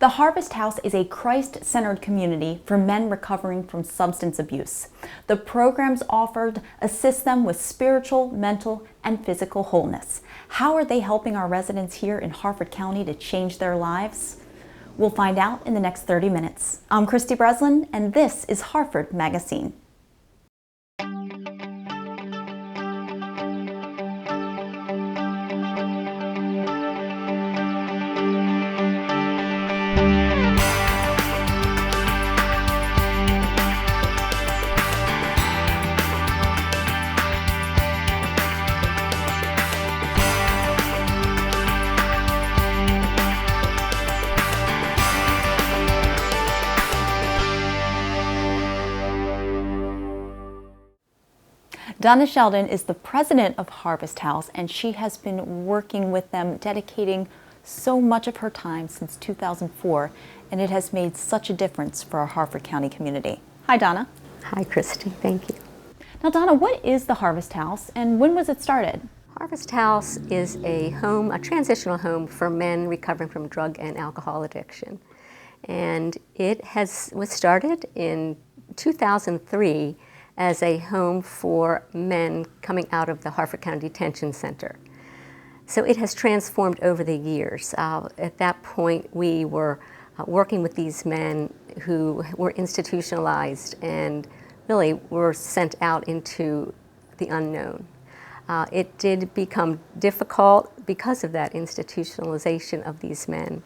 The Harvest House is a Christ-centered community for men recovering from substance abuse. The programs offered assist them with spiritual, mental, and physical wholeness. How are they helping our residents here in Harford County to change their lives? We'll find out in the next 30 minutes. I'm Kristy Breslin, and this is Harford MagaScene. Donna Sheldon is the president of Harvest House, and she has been working with them, dedicating so much of her time since 2004, and it has made such a difference for our Harford County community. Hi, Donna. Hi, Kristy. Thank you. Now, Donna, what is the Harvest House, and when was it started? Harvest House is a home, a transitional home for men recovering from drug and alcohol addiction. And it was started in 2003 as a home for men coming out of the Harford County Detention Center. So it has transformed over the years. At that point, we were working with these men who were institutionalized and really were sent out into the unknown. It did become difficult because of that institutionalization of these men.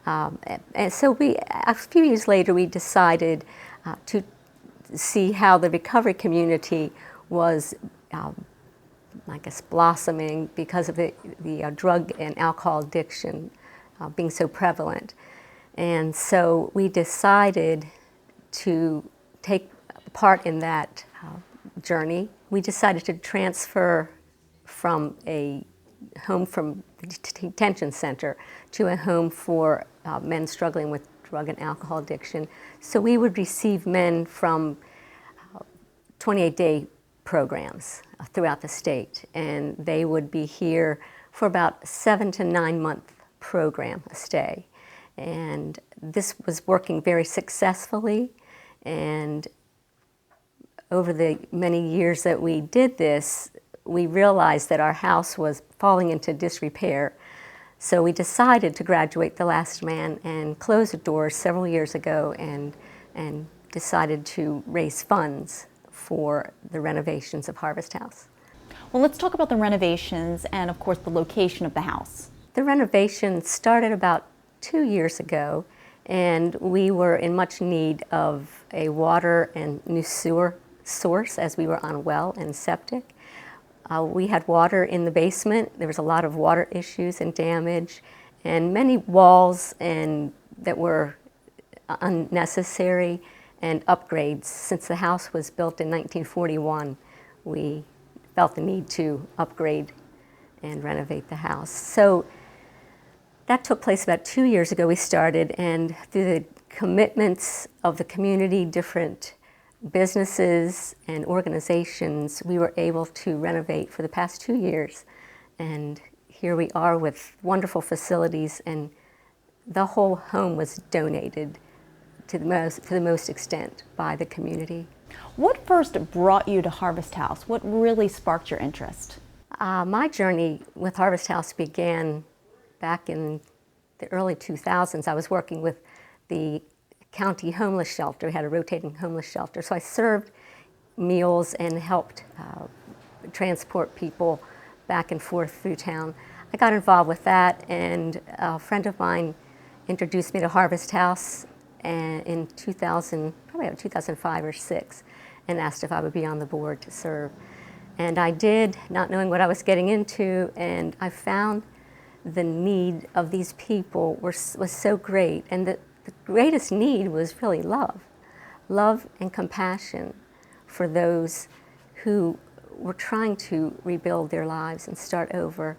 And so a few years later, we decided to see how the recovery community was, I guess, blossoming because of the drug and alcohol addiction being so prevalent. And so we decided to take part in that journey. We decided to transfer from a home from the detention center to a home for men struggling with drug and alcohol addiction. So we would receive men from 28-day programs throughout the state, and they would be here for about a 7 to 9 month program, a stay. And this was working very successfully, and over the many years that we did this, we realized that our house was falling into disrepair. So we decided to graduate the last man and close the doors several years ago, and decided to raise funds for the renovations of Harvest House. Well, let's talk about the renovations and, of course, the location of the house. The renovation started about 2 years ago, and we were in much need of a water and new sewer source as we were on well and septic. We had water in the basement. There was a lot of water issues and damage, and many walls that were unnecessary, and upgrades. Since the house was built in 1941, we felt the need to upgrade and renovate the house. So that took place about 2 years ago. We started, and through the commitments of the community, different businesses and organizations, we were able to renovate for the past 2 years. And here we are with wonderful facilities, and the whole home was donated to the most extent by the community. What first brought you to Harvest House? What really sparked your interest? My journey with Harvest House began back in the early 2000s. I was working with the county homeless shelter. We had a rotating homeless shelter. So I served meals and helped transport people back and forth through town. I got involved with that, and a friend of mine introduced me to Harvest House in 2005 or 6, and asked if I would be on the board to serve. And I did, not knowing what I was getting into, and I found the need of these people was so great, and the greatest need was really love and compassion for those who were trying to rebuild their lives and start over.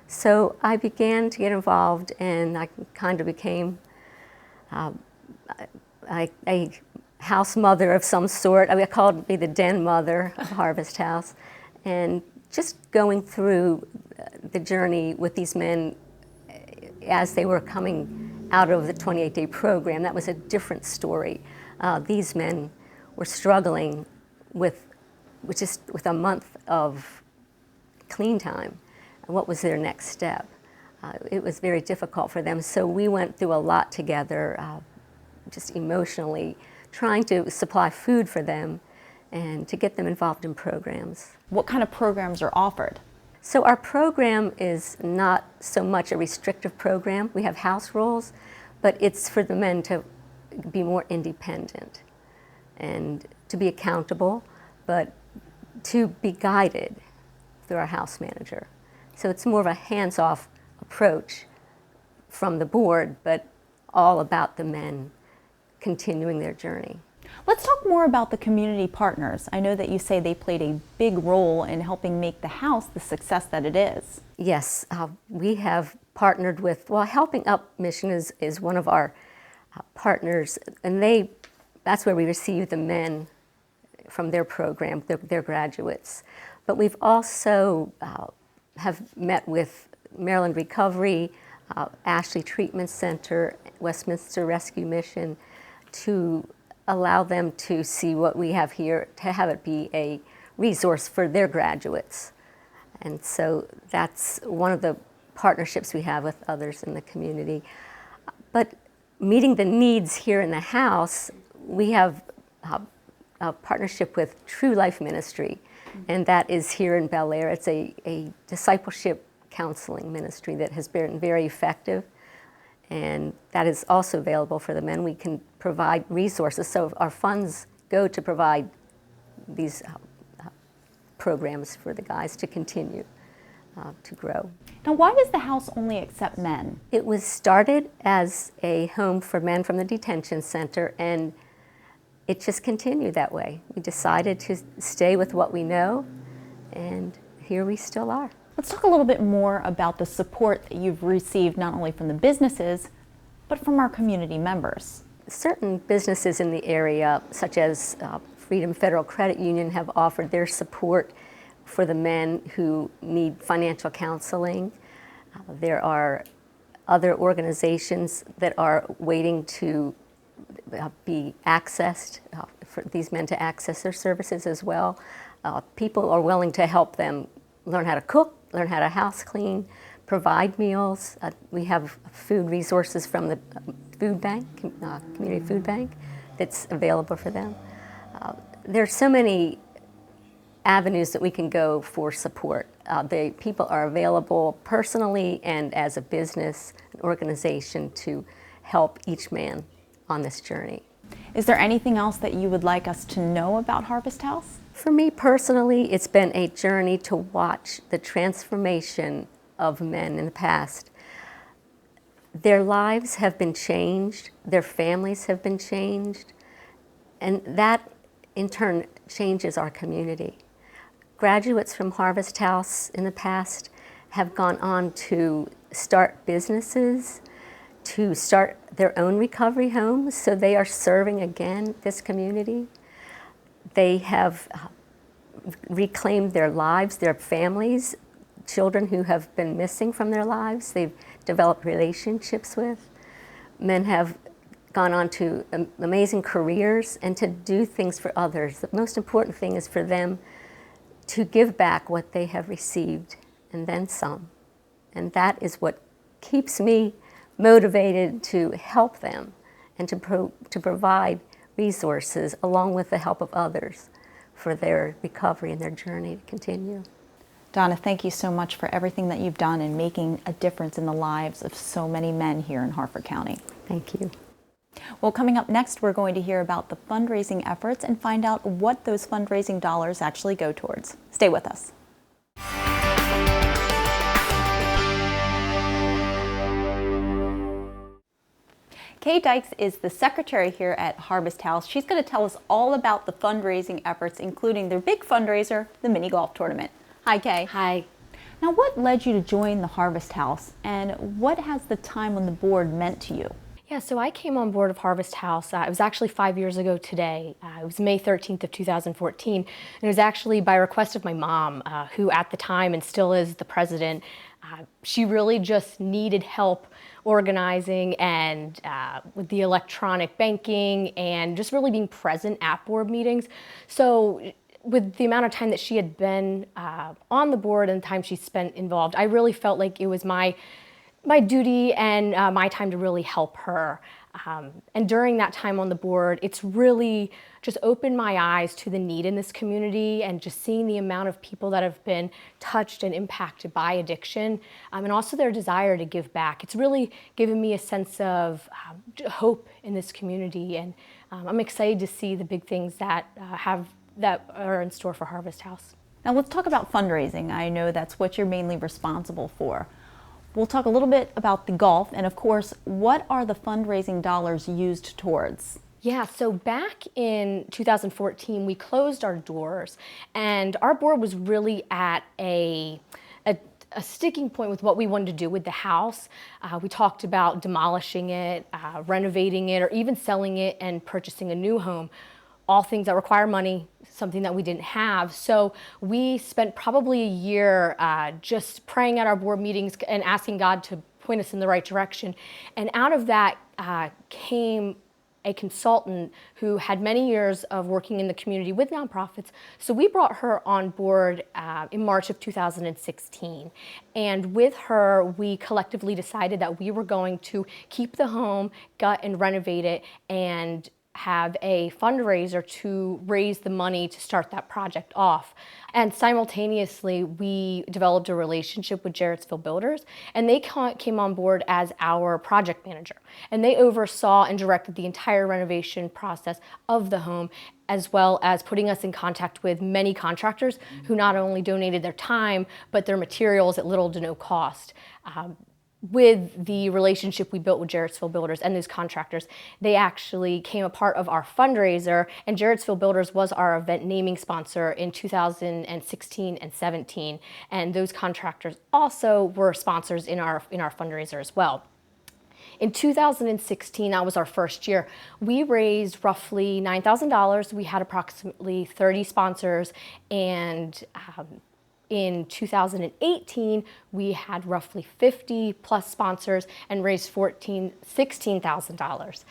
So I began to get involved, and I kind of became a house mother of some sort. I called me the den mother of Harvest House, and just going through the journey with these men as they were coming out of the 28-day program. That was a different story. These men were struggling with a month of clean time, and what was their next step. It was very difficult for them, so we went through a lot together, just emotionally, trying to supply food for them and to get them involved in programs. What kind of programs are offered? So our program is not so much a restrictive program. We have house rules, but it's for the men to be more independent and to be accountable, but to be guided through our house manager. So it's more of a hands-off approach from the board, but all about the men continuing their journey. Let's talk more about the community partners. I know that you say they played a big role in helping make the house the success that it is. Yes, we have partnered with, Helping Up Mission is one of our partners, and that's where we receive the men from their program, their graduates. But we've also have met with Maryland Recovery, Ashley Treatment Center, Westminster Rescue Mission, to allow them to see what we have here, to have it be a resource for their graduates. And so that's one of the partnerships we have with others in the community. But meeting the needs here in the house, we have a partnership with True Life Ministry, and that is here in Bel Air. It's a discipleship counseling ministry that has been very effective, and that is also available for the men. We can provide resources, so our funds go to provide these programs for the guys to continue to grow. Now, why does the house only accept men? It was started as a home for men from the detention center, and it just continued that way. We decided to stay with what we know, and here we still are. Let's talk a little bit more about the support that you've received not only from the businesses, but from our community members. Certain businesses in the area, such as Freedom Federal Credit Union, have offered their support for the men who need financial counseling. There are other organizations that are waiting to be accessed, for these men to access their services as well. People are willing to help them learn how to cook, learn how to house clean, provide meals. We have food resources from the food bank, community food bank, that's available for them. There's so many avenues that we can go for support. The people are available personally and as a business, an organization, to help each man on this journey. Is there anything else that you would like us to know about Harvest House? For me personally, it's been a journey to watch the transformation of men in the past. Their lives have been changed, their families have been changed, and that in turn changes our community. Graduates from Harvest House in the past have gone on to start businesses, to start their own recovery homes, so they are serving again this community. They have reclaimed their lives, their families, children who have been missing from their lives, they've developed relationships with. Men have gone on to amazing careers and to do things for others. The most important thing is for them to give back what they have received and then some. And that is what keeps me motivated to help them and to provide resources along with the help of others for their recovery and their journey to continue. Donna, thank you so much for everything that you've done in making a difference in the lives of so many men here in Harford County. Thank you. Well, coming up next, we're going to hear about the fundraising efforts and find out what those fundraising dollars actually go towards. Stay with us. Kay Dykes is the secretary here at Harvest House. She's going to tell us all about the fundraising efforts, including their big fundraiser, the mini golf tournament. Hi, Kay. Hi. Now, what led you to join the Harvest House, and what has the time on the board meant to you? Yeah, so I came on board of Harvest House. It was actually 5 years ago today. It was May 13th of 2014. And it was actually by request of my mom, who at the time and still is the president She really just needed help organizing and with the electronic banking and just really being present at board meetings. So with the amount of time that she had been on the board and the time she spent involved, I really felt like it was my duty and my time to really help her. And during that time on the board, it's really just opened my eyes to the need in this community and just seeing the amount of people that have been touched and impacted by addiction, and also their desire to give back. It's really given me a sense of hope in this community, and I'm excited to see the big things that are in store for Harvest House. Now let's talk about fundraising. I know that's what you're mainly responsible for. We'll talk a little bit about the golf, and of course, what are the fundraising dollars used towards? Yeah, so back in 2014, we closed our doors, and our board was really at a sticking point with what we wanted to do with the house. We talked about demolishing it, renovating it, or even selling it and purchasing a new home. All things that require money, something that we didn't have. So we spent probably a year just praying at our board meetings and asking God to point us in the right direction. And out of that came a consultant who had many years of working in the community with nonprofits. So we brought her on board in March of 2016. And with her, we collectively decided that we were going to keep the home, gut and renovate it, and have a fundraiser to raise the money to start that project off. And simultaneously, we developed a relationship with Jarrettsville Builders, and they came on board as our project manager. And they oversaw and directed the entire renovation process of the home, as well as putting us in contact with many contractors who not only donated their time, but their materials at little to no cost. With the relationship we built with Jarrettsville Builders and those contractors, they actually came a part of our fundraiser, and Jarrettsville Builders was our event naming sponsor in 2016 and 17, and those contractors also were sponsors in our fundraiser as well. In 2016, that was our first year, we raised roughly $9,000. We had approximately 30 sponsors, and in 2018, we had roughly 50 plus sponsors and raised $16,000.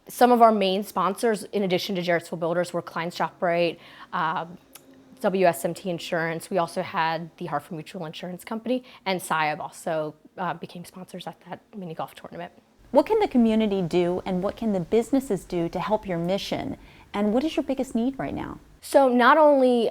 Some of our main sponsors, in addition to Jarrettsville Builders, were Klein ShopRite, WSMT Insurance. We also had the Harford Mutual Insurance Company, and SIAB also became sponsors at that mini golf tournament. What can the community do, and what can the businesses do to help your mission? And what is your biggest need right now? So not only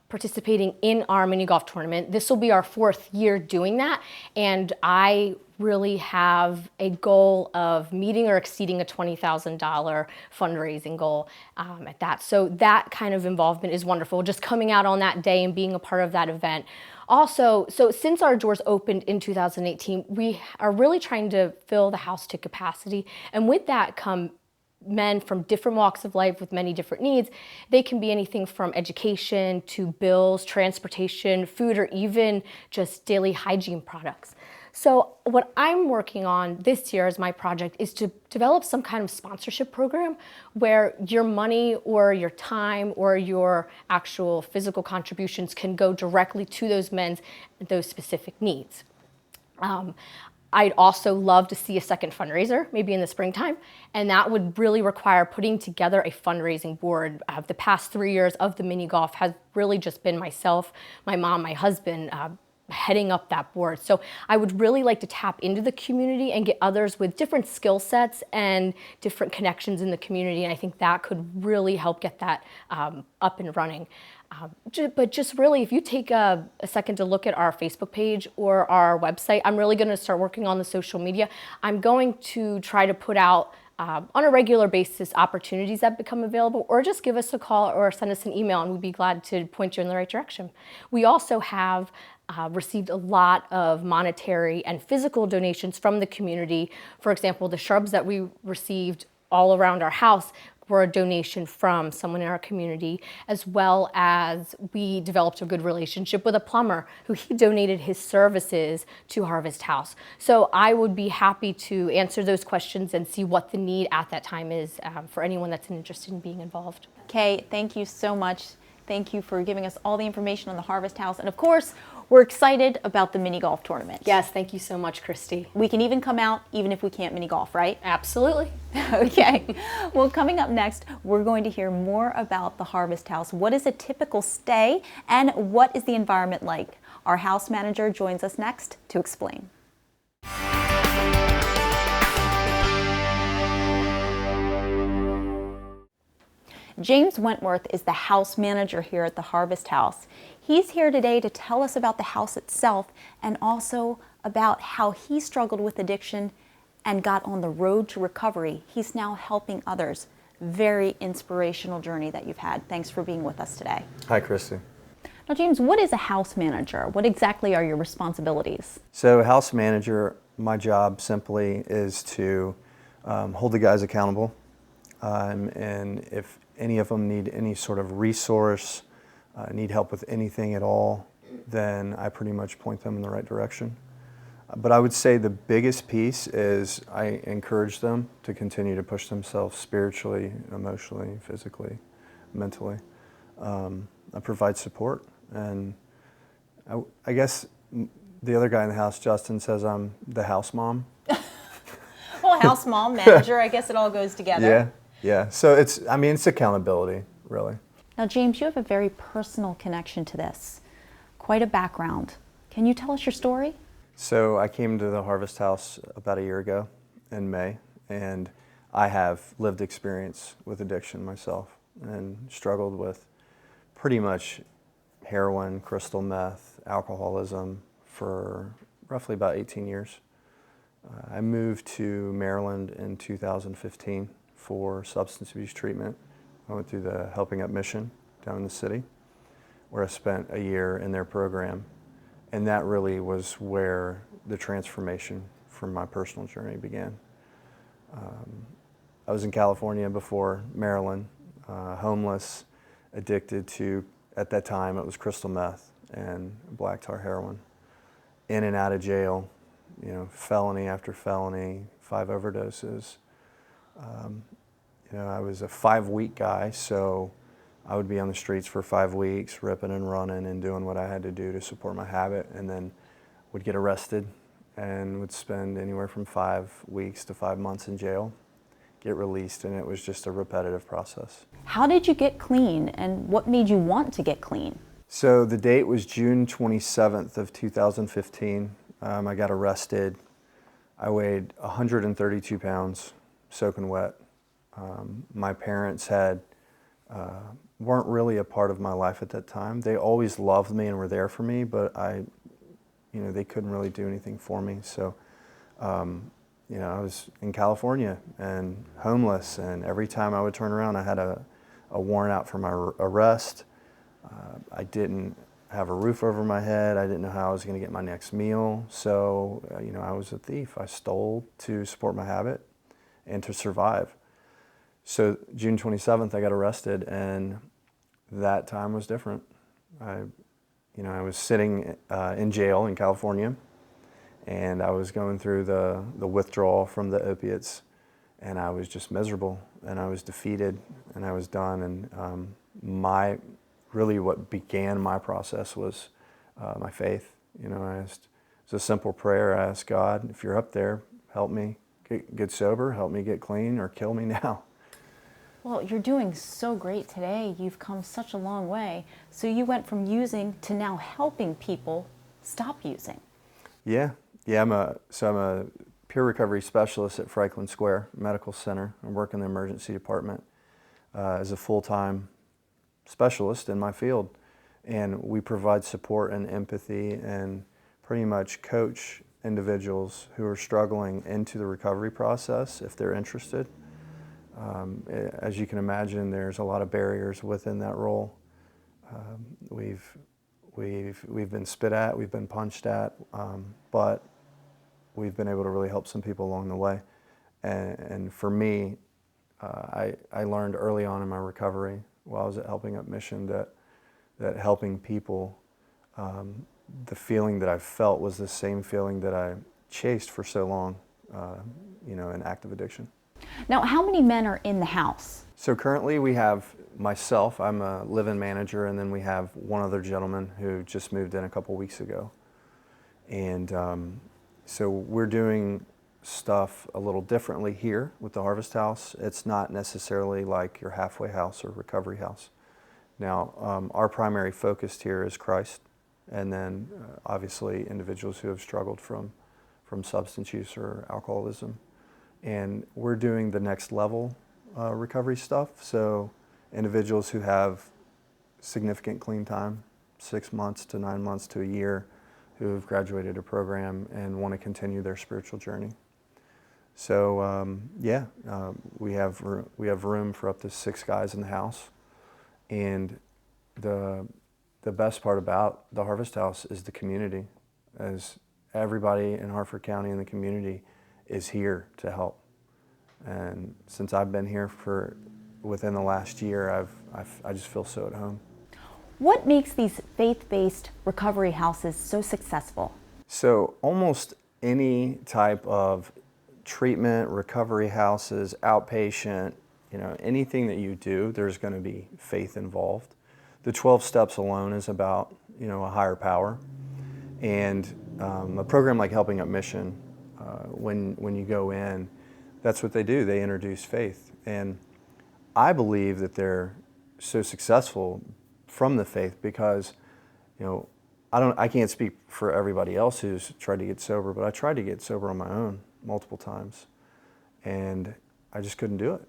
participating in our mini golf tournament, this will be our 4th year doing that, and I really have a goal of meeting or exceeding a $20,000 fundraising goal at that. So that kind of involvement is wonderful, just coming out on that day and being a part of that event. Also, so since our doors opened in 2018, we are really trying to fill the house to capacity, and with that come men from different walks of life with many different needs. They can be anything from education to bills, transportation, food, or even just daily hygiene products. So what I'm working on this year as my project is to develop some kind of sponsorship program where your money or your time or your actual physical contributions can go directly to those men's those specific needs. I'd also love to see a second fundraiser, maybe in the springtime, and that would really require putting together a fundraising board. The past 3 years of the mini golf has really just been myself, my mom, my husband, heading up that board. So I would really like to tap into the community and get others with different skill sets and different connections in the community, and I think that could really help get that up and running. But just really, if you take a second to look at our Facebook page or our website, I'm really going to start working on the social media. I'm going to try to put out on a regular basis opportunities that become available, or just give us a call or send us an email and we'd be glad to point you in the right direction. We also have received a lot of monetary and physical donations from the community. For example, the shrubs that we received all around our house were a donation from someone in our community, as well as we developed a good relationship with a plumber who he donated his services to Harvest House. So I would be happy to answer those questions and see what the need at that time is for anyone that's interested in being involved. Kay, thank you so much. Thank you for giving us all the information on the Harvest House. And of course, We're excited about the mini golf tournament. Yes, thank you so much, Kristy. We can even come out even if we can't mini golf, right? Absolutely. Okay. Well, coming up next, we're going to hear more about the Harvest House. What is a typical stay and what is the environment like? Our house manager joins us next to explain. James Wentworth is the house manager here at the Harvest House. He's here today to tell us about the house itself and also about how he struggled with addiction and got on the road to recovery. He's now helping others. Very inspirational journey that you've had. Thanks for being with us today. Hi, Kristy. Now, James, what is a house manager? What exactly are your responsibilities? So, house manager, my job simply is to hold the guys accountable. And if any of them need any sort of resource, need help with anything at all, then I pretty much point them in the right direction. But I would say the biggest piece is I encourage them to continue to push themselves spiritually, emotionally, physically, mentally. I provide support, and I guess the other guy in the house, Justin, says I'm the house mom. Well, house mom, manager, I guess it all goes together. Yeah. So it's accountability, really. Now, James, you have a very personal connection to this. Quite a background. Can you tell us your story? So I came to the Harvest House about a year ago in May, and I have lived experience with addiction myself and struggled with pretty much heroin, crystal meth, alcoholism for roughly about 18 years. I moved to Maryland in 2015 for substance abuse treatment. I went through the Helping Up mission down in the city, where I spent a year in their program. And that really was where the transformation from my personal journey began. I was in California before Maryland, homeless, addicted to, at that time, it was crystal meth and black tar heroin. In and out of jail, felony after felony, 5 overdoses. I was a 5-week guy, so I would be on the streets for 5 weeks, ripping and running and doing what I had to do to support my habit, and then would get arrested and would spend anywhere from 5 weeks to 5 months in jail, get released, and it was just a repetitive process. How did you get clean, and what made you want to get clean? So the date was June 27th of 2015. I got arrested. I weighed 132 pounds, soaking wet. My parents weren't really a part of my life at that time. They always loved me and were there for me, but they couldn't really do anything for me. So, I was in California and homeless, and every time I would turn around, I had a warrant out for my arrest. I didn't have a roof over my head. I didn't know how I was going to get my next meal. So, I was a thief. I stole to support my habit and to survive. So June 27th, I got arrested, and that time was different. I was sitting in jail in California, and I was going through the withdrawal from the opiates, and I was just miserable, and I was defeated, and I was done. And what began my process was my faith. It was a simple prayer. I asked God, if you're up there, help me get sober, help me get clean, or kill me now. Well, you're doing so great today. You've come such a long way. So you went from using to now helping people stop using. Yeah. I'm a peer recovery specialist at Franklin Square Medical Center. I work in the emergency department as a full-time specialist in my field. And we provide support and empathy and pretty much coach individuals who are struggling into the recovery process if they're interested. As you can imagine, there's a lot of barriers within that role. We've been spit at, we've been punched at, but we've been able to really help some people along the way. And for me, I learned early on in my recovery while I was at Helping Up Mission that helping people, the feeling that I felt was the same feeling that I chased for so long in active addiction. Now, how many men are in the house? So currently we have myself, I'm a live-in manager, and then we have one other gentleman who just moved in a couple weeks ago. And so we're doing stuff a little differently here with the Harvest House. It's not necessarily like your halfway house or recovery house. Now, our primary focus here is Christ, and then obviously individuals who have struggled from substance use or alcoholism. And we're doing the next level recovery stuff. So individuals who have significant clean time, 6 months to 9 months to a year, who have graduated a program and want to continue their spiritual journey. So we have room for up to 6 guys in the house. And the best part about the Harvest House is the community, as everybody in Harford County and the community is here to help. And since I've been here within the last year, I just feel so at home. What makes these faith-based recovery houses so successful? So almost any type of treatment, recovery houses, outpatient, anything that you do, there's going to be faith involved. The 12 steps alone is about, a higher power. And a program like Helping Up Mission, when you go in, that's what they do. They introduce faith. And I believe that they're so successful from the faith because, I can't speak for everybody else who's tried to get sober, but I tried to get sober on my own multiple times, and I just couldn't do it.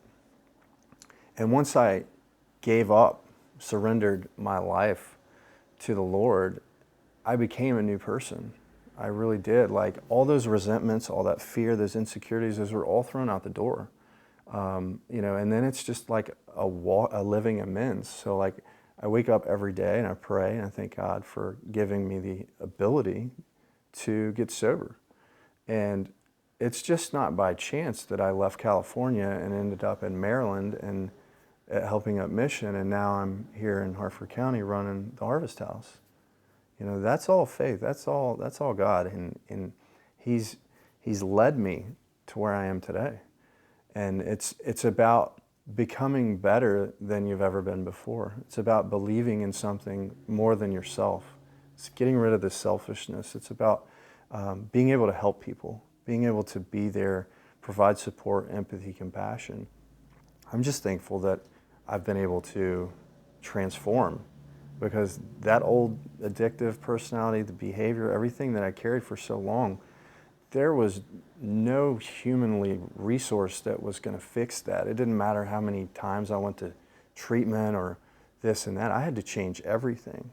And once I gave up, surrendered my life to the Lord, I became a new person. I really did. Like all those resentments, all that fear, those insecurities, those were all thrown out the door. And then it's just like a living amends. So like I wake up every day and I pray and I thank God for giving me the ability to get sober. And it's just not by chance that I left California and ended up in Maryland and at Helping Up Mission, and now I'm here in Harford County running the Harvest House. That's all faith. That's all God, and He's led me to where I am today. And it's about becoming better than you've ever been before. It's about believing in something more than yourself. It's getting rid of the selfishness. It's about being able to help people, being able to be there, provide support, empathy, compassion. I'm just thankful that I've been able to transform, because that old addictive personality, the behavior, everything that I carried for so long, there was no humanly resource that was going to fix that. It didn't matter how many times I went to treatment or this and that. I had to change everything,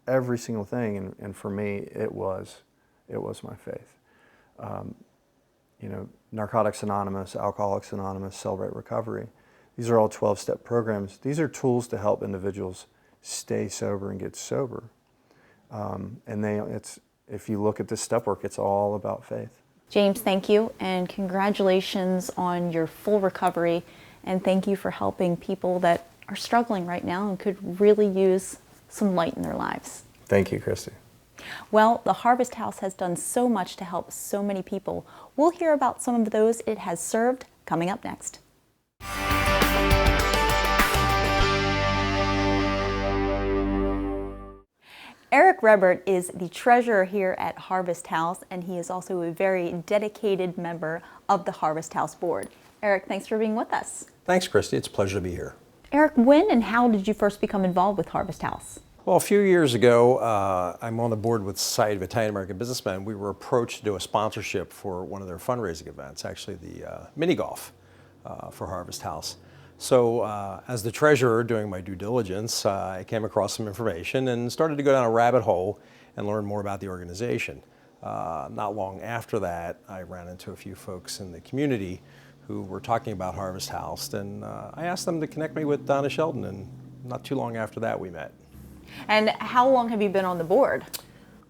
every single thing, and for me, it was my faith. Narcotics Anonymous, Alcoholics Anonymous, Celebrate Recovery. These are all 12-step programs. These are tools to help individuals stay sober and get sober. If you look at this step work, it's all about faith. James, thank you, and congratulations on your full recovery, and thank you for helping people that are struggling right now and could really use some light in their lives. Thank you, Kristy. Well, the Harvest House has done so much to help so many people. We'll hear about some of those it has served coming up next. Eric Rebert is the treasurer here at Harvest House, and he is also a very dedicated member of the Harvest House board. Eric, thanks for being with us. Thanks, Kristy. It's a pleasure to be here. Eric, when and how did you first become involved with Harvest House? Well, a few years ago, I'm on the board with the Society of Italian-American Businessmen. We were approached to do a sponsorship for one of their fundraising events, actually the mini golf for Harvest House. So as the treasurer, doing my due diligence, I came across some information and started to go down a rabbit hole and learn more about the organization. Not long after that, I ran into a few folks in the community who were talking about Harvest House, and I asked them to connect me with Donna Sheldon, and not too long after that we met. And how long have you been on the board?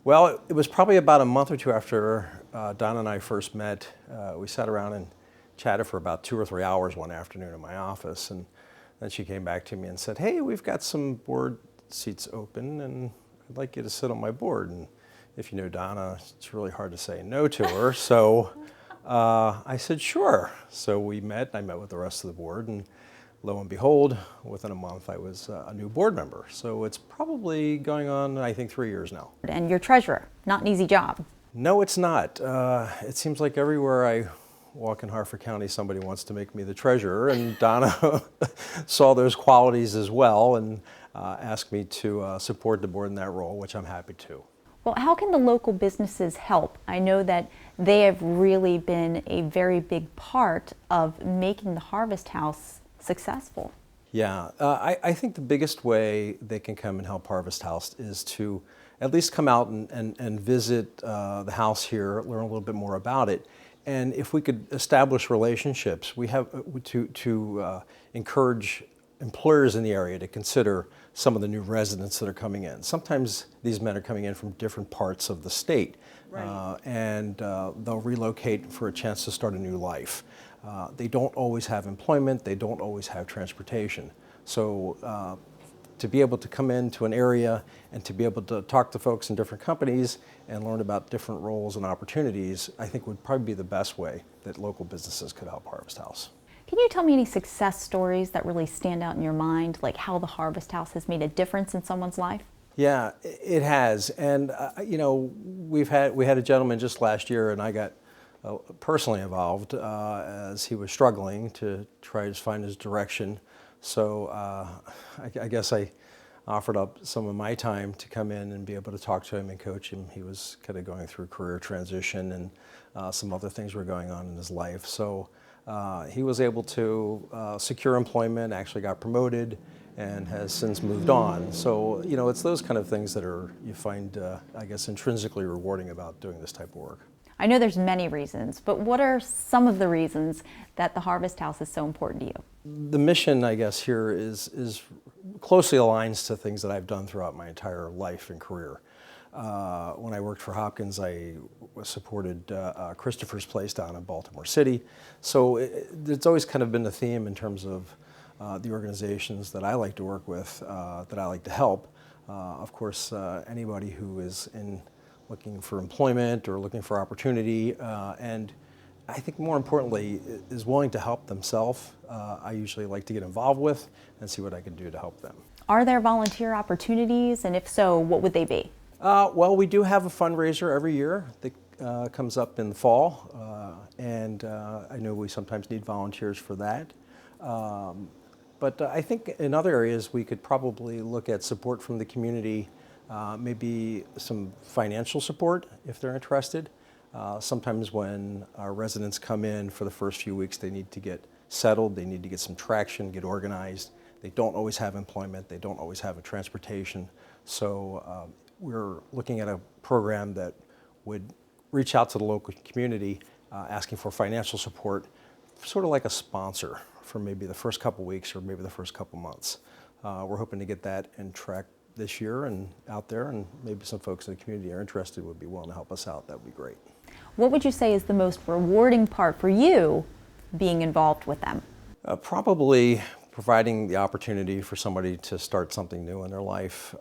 Well, it was probably about a month or two after Donna and I first met. We sat around and chatted for about 2 or 3 hours one afternoon in my office, and then she came back to me and said, "Hey, we've got some board seats open, and I'd like you to sit on my board." And if you know Donna, it's really hard to say no to her. So I said, sure. So we met, and I met with the rest of the board, and lo and behold, within a month, I was a new board member. So it's probably going on, I think, 3 years now. And you're treasurer, not an easy job. No, it's not. It seems like everywhere I walk in Harford County, somebody wants to make me the treasurer, and Donna saw those qualities as well and asked me to support the board in that role, which I'm happy to. Well, how can the local businesses help? I know that they have really been a very big part of making the Harvest House successful. Yeah, I think the biggest way they can come and help Harvest House is to at least come out and visit the house here, learn a little bit more about it. And if we could establish relationships, we have to encourage employers in the area to consider some of the new residents that are coming in. Sometimes these men are coming in from different parts of the state, and they'll relocate for a chance to start a new life. They don't always have employment, they don't always have transportation. So to be able to come into an area and to be able to talk to folks in different companies and learn about different roles and opportunities, I think would probably be the best way that local businesses could help Harvest House. Can you tell me any success stories that really stand out in your mind, like how the Harvest House has made a difference in someone's life? Yeah, it has. And you know, we had a gentleman just last year, and I got personally involved as he was struggling to try to find his direction. So I guess I offered up some of my time to come in and be able to talk to him and coach him. He was kind of going through career transition, and some other things were going on in his life. So he was able to secure employment, actually got promoted, and has since moved on. So, you know, it's those kind of things that you find, I guess, intrinsically rewarding about doing this type of work. I know there's many reasons, but what are some of the reasons that the Harvest House is so important to you? The mission, I guess, here is closely aligns to things that I've done throughout my entire life and career. When I worked for Hopkins, I supported Christopher's Place down in Baltimore City. So it's always kind of been the theme in terms of the organizations that I like to work with, that I like to help. Of course, anybody who is looking for employment or looking for opportunity, and I think more importantly, is willing to help themselves. I usually like to get involved with and see what I can do to help them. Are there volunteer opportunities, and if so, what would they be? Well, we do have a fundraiser every year that comes up in the fall, and I know we sometimes need volunteers for that. But I think in other areas we could probably look at support from the community, maybe some financial support if they're interested. Sometimes when our residents come in for the first few weeks, they need to get settled, they need to get some traction, get organized. They don't always have employment, they don't always have a transportation. So we're looking at a program that would reach out to the local community asking for financial support, sort of like a sponsor for maybe the first couple weeks or maybe the first couple months. We're hoping to get that in track this year and out there, and maybe some folks in the community are interested, would be willing to help us out. That would be great. What would you say is the most rewarding part for you being involved with them? Probably providing the opportunity for somebody to start something new in their life.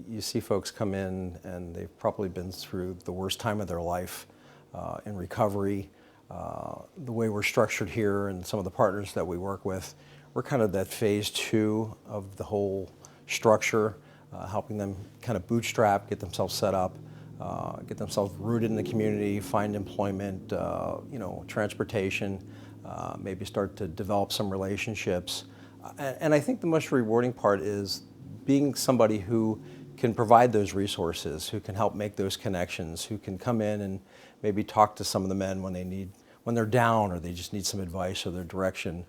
You see folks come in and they've probably been through the worst time of their life in recovery. The way we're structured here and some of the partners that we work with, we're kind of that phase 2 of the whole structure, helping them kind of bootstrap, get themselves set up, get themselves rooted in the community, find employment, transportation, maybe start to develop some relationships. And I think the most rewarding part is being somebody who can provide those resources, who can help make those connections, who can come in and maybe talk to some of the men when they're down or they just need some advice or their direction.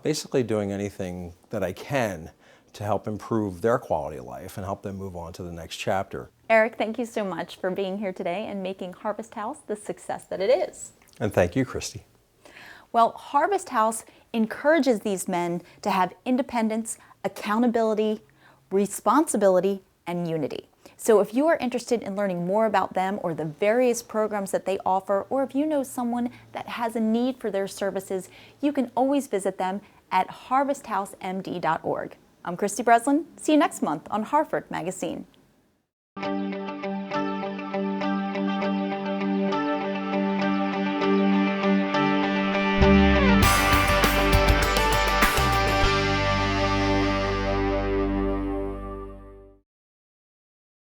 Basically doing anything that I can to help improve their quality of life and help them move on to the next chapter. Eric, thank you so much for being here today and making Harvest House the success that it is. And thank you, Kristy. Well, Harvest House encourages these men to have independence, accountability, responsibility, and unity. So if you are interested in learning more about them or the various programs that they offer, or if you know someone that has a need for their services, you can always visit them at harvesthousemd.org. I'm Kristy Breslin. See you next month on Harford MagaScene.